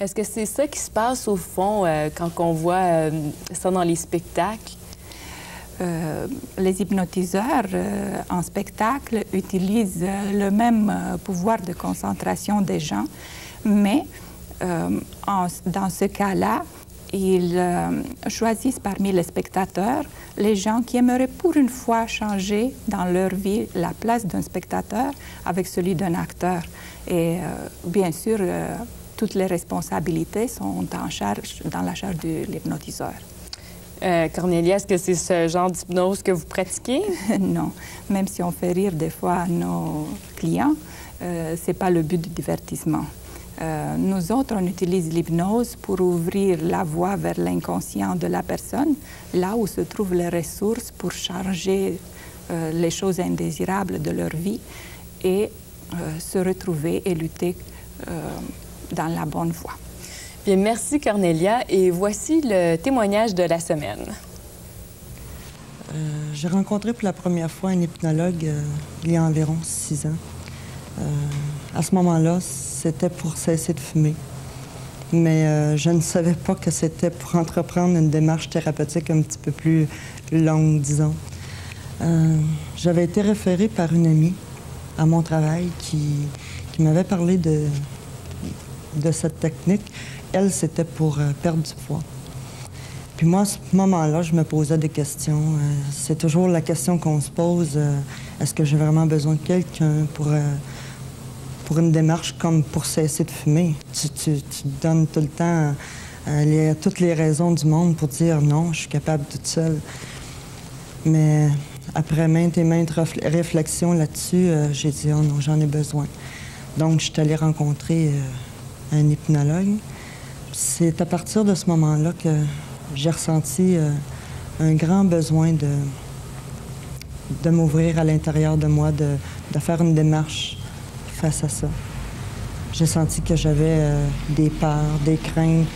Est-ce que c'est ça qui se passe au fond quand on voit ça dans les spectacles? Les hypnotiseurs en spectacle utilisent le même pouvoir de concentration des gens, mais dans ce cas-là, ils choisissent parmi les spectateurs les gens qui aimeraient pour une fois changer dans leur vie la place d'un spectateur avec celui d'un acteur. Et bien sûr, toutes les responsabilités sont dans la charge de l'hypnotiseur. Cornélia, est-ce que c'est ce genre d'hypnose que vous pratiquez? Non. Même si on fait rire des fois nos clients, ce n'est pas le but du divertissement. Nous autres, on utilise l'hypnose pour ouvrir la voie vers l'inconscient de la personne, là où se trouvent les ressources pour changer les choses indésirables de leur vie et se retrouver et lutter dans la bonne voie. Bien, merci Cornélia. Et voici le témoignage de la semaine. J'ai rencontré pour la première fois un hypnologue il y a environ 6 ans. À ce moment-là, c'était pour cesser de fumer. Mais je ne savais pas que c'était pour entreprendre une démarche thérapeutique un petit peu plus longue, disons. J'avais été référée par une amie à mon travail qui m'avait parlé de cette technique. Elle, c'était pour perdre du poids. Puis moi, à ce moment-là, je me posais des questions. C'est toujours la question qu'on se pose. Est-ce que j'ai vraiment besoin de quelqu'un pour une démarche comme pour cesser de fumer? Tu te donnes tout le temps toutes les raisons du monde pour dire non, je suis capable toute seule. Mais après maintes et maintes réflexions là-dessus, j'ai dit oh non, j'en ai besoin. Donc, je suis allée rencontrer un hypnologue. C'est à partir de ce moment-là que j'ai ressenti un grand besoin de m'ouvrir à l'intérieur de moi, de faire une démarche face à ça. J'ai senti que j'avais des peurs, des craintes,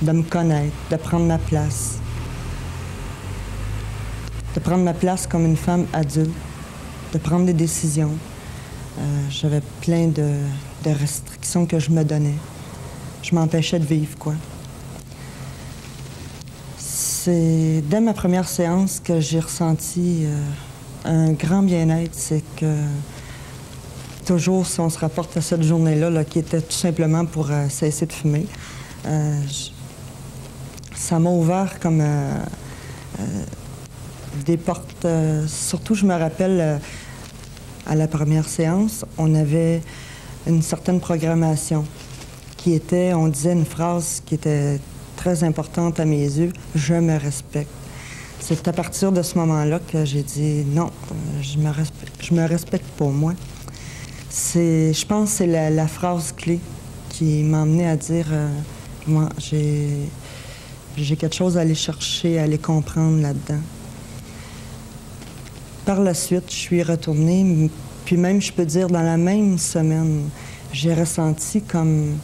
de me connaître, de prendre ma place. De prendre ma place comme une femme adulte, de prendre des décisions. J'avais plein de restrictions que je me donnais. Je m'empêchais de vivre, quoi. C'est dès ma première séance que j'ai ressenti un grand bien-être. C'est que toujours, si on se rapporte à cette journée-là, qui était tout simplement pour cesser de fumer, ça m'a ouvert comme des portes. Surtout, je me rappelle, à la première séance, on avait une certaine programmation qui était, on disait une phrase qui était très importante à mes yeux, « Je me respecte ». C'est à partir de ce moment-là que j'ai dit « Non, je me respecte pour moi ». Je pense que c'est la phrase clé qui m'a amenée à dire moi, j'ai quelque chose à aller chercher, à aller comprendre là-dedans. Par la suite, je suis retournée, puis même, je peux dire, dans la même semaine, j'ai ressenti comme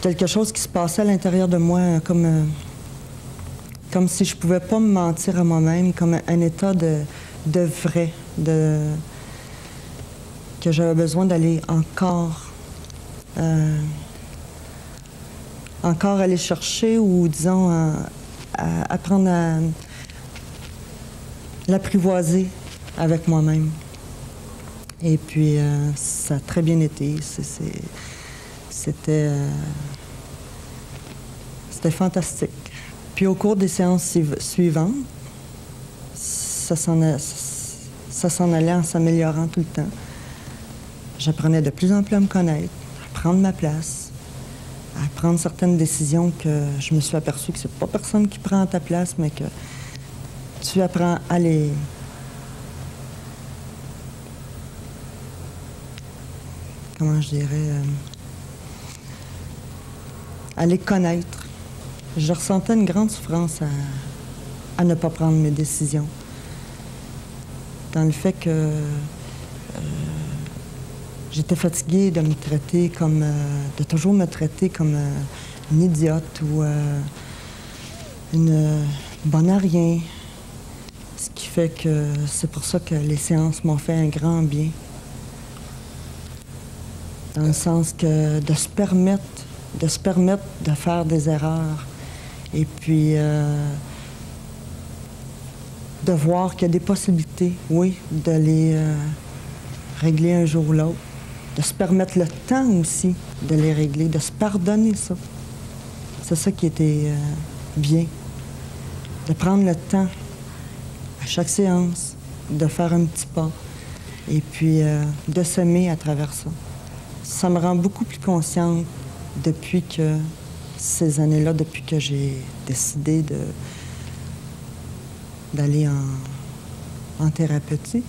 quelque chose qui se passait à l'intérieur de moi, comme si je ne pouvais pas me mentir à moi-même, comme un état de vrai, que j'avais besoin d'aller encore aller chercher ou, disons, apprendre à l'apprivoiser avec moi-même. Et puis, ça a très bien été. C'était fantastique. Puis au cours des séances suivantes, ça s'en allait en s'améliorant tout le temps. J'apprenais de plus en plus à me connaître, à prendre ma place, à prendre certaines décisions que je me suis aperçue que c'est pas personne qui prend à ta place, mais que tu apprends à les... Comment je dirais... à les connaître. Je ressentais une grande souffrance à ne pas prendre mes décisions. Dans le fait que j'étais fatiguée de me traiter comme... de toujours me traiter comme une idiote ou une bonne à rien. Ce qui fait que c'est pour ça que les séances m'ont fait un grand bien. dans le sens que de se permettre de faire des erreurs et puis de voir qu'il y a des possibilités, oui, de les régler un jour ou l'autre, de se permettre le temps aussi de les régler, de se pardonner ça. C'est ça qui était bien, de prendre le temps à chaque séance, de faire un petit pas et puis de s'aimer à travers ça. Ça me rend beaucoup plus consciente depuis que ces années-là, depuis que j'ai décidé d'aller en thérapie,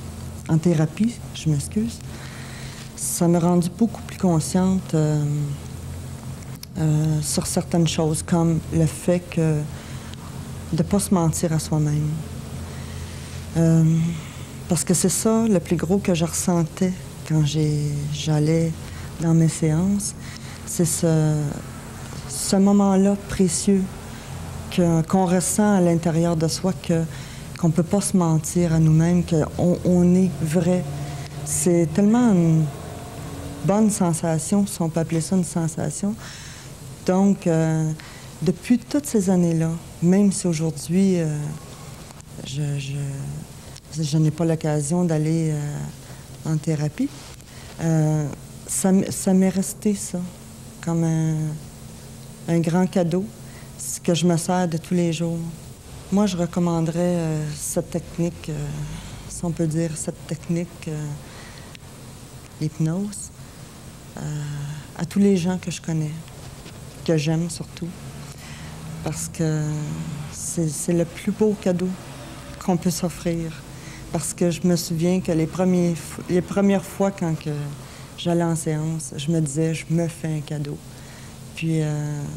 je m'excuse. Ça m'a rendu beaucoup plus consciente sur certaines choses, comme le fait de ne pas se mentir à soi-même. Parce que c'est ça le plus gros que je ressentais quand j'allais dans mes séances. C'est ce moment-là précieux qu'on ressent à l'intérieur de soi, qu'on ne peut pas se mentir à nous-mêmes, qu'on est vrai. C'est tellement une bonne sensation, si on peut appeler ça une sensation. Donc, depuis toutes ces années-là, même si aujourd'hui, je n'ai pas l'occasion d'aller en thérapie, ça m'est resté, ça, comme un grand cadeau, ce que je me sers de tous les jours. Moi, je recommanderais cette technique, si on peut dire, cette technique, l'hypnose, à tous les gens que je connais, que j'aime surtout, parce que c'est le plus beau cadeau qu'on peut s'offrir. Parce que je me souviens que les premières fois quand j'allais en séance, je me disais, je me fais un cadeau. Puis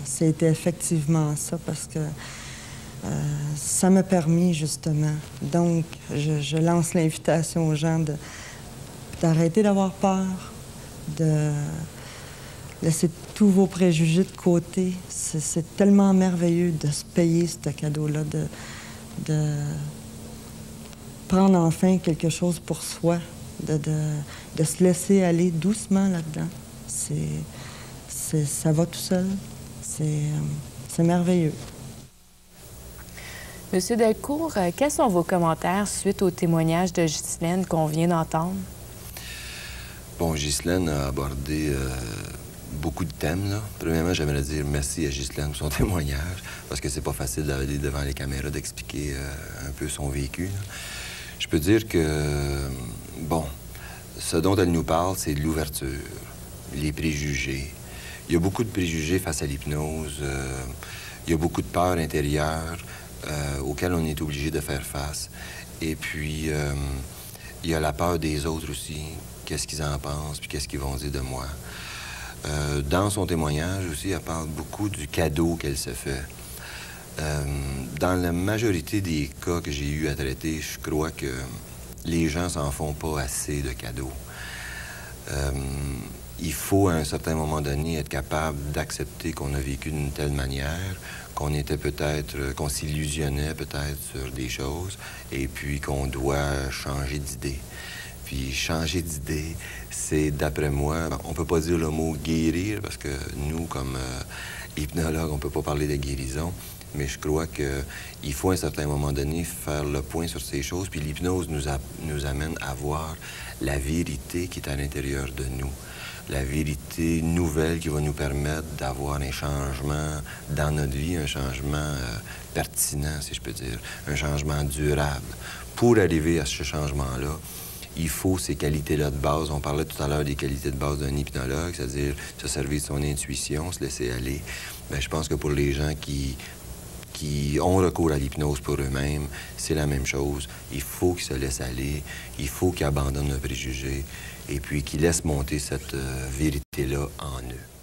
c'était effectivement ça, parce que ça m'a permis, justement. Donc, je lance l'invitation aux gens d'arrêter d'avoir peur, de laisser tous vos préjugés de côté. C'est tellement merveilleux de se payer ce cadeau-là, de prendre enfin quelque chose pour soi, de se laisser aller doucement là-dedans. Ça va tout seul. C'est merveilleux. Monsieur Delcourt, quels sont vos commentaires suite au témoignage de Ghislaine qu'on vient d'entendre? Bon, Ghislaine a abordé beaucoup de thèmes, là. Premièrement, j'aimerais dire merci à Ghislaine pour son témoignage, parce que c'est pas facile d'aller devant les caméras, d'expliquer un peu son vécu, là. Je peux dire que, bon, ce dont elle nous parle, c'est de l'ouverture, les préjugés. Il y a beaucoup de préjugés face à l'hypnose. Il y a beaucoup de peurs intérieures auxquelles on est obligé de faire face. Et puis, il y a la peur des autres aussi. Qu'est-ce qu'ils en pensent, puis qu'est-ce qu'ils vont dire de moi. Dans son témoignage aussi, elle parle beaucoup du cadeau qu'elle se fait. Dans la majorité des cas que j'ai eu à traiter, je crois que les gens s'en font pas assez de cadeaux. Il faut, à un certain moment donné, être capable d'accepter qu'on a vécu d'une telle manière, qu'on était peut-être, qu'on s'illusionnait peut-être sur des choses, et puis qu'on doit changer d'idée. Puis changer d'idée, c'est, d'après moi, on peut pas dire le mot guérir, parce que nous, comme hypnologues, on peut pas parler de guérison. Mais je crois qu'il faut à un certain moment donné faire le point sur ces choses. Puis l'hypnose nous amène à voir la vérité qui est à l'intérieur de nous. La vérité nouvelle qui va nous permettre d'avoir un changement dans notre vie, un changement pertinent, si je peux dire, un changement durable. Pour arriver à ce changement-là, il faut ces qualités-là de base. On parlait tout à l'heure des qualités de base d'un hypnologue, c'est-à-dire se servir de son intuition, se laisser aller. Bien, je pense que pour les gens qui ont recours à l'hypnose pour eux-mêmes, c'est la même chose. Il faut qu'ils se laissent aller, il faut qu'ils abandonnent leurs préjugés et puis qu'ils laissent monter cette vérité-là en eux.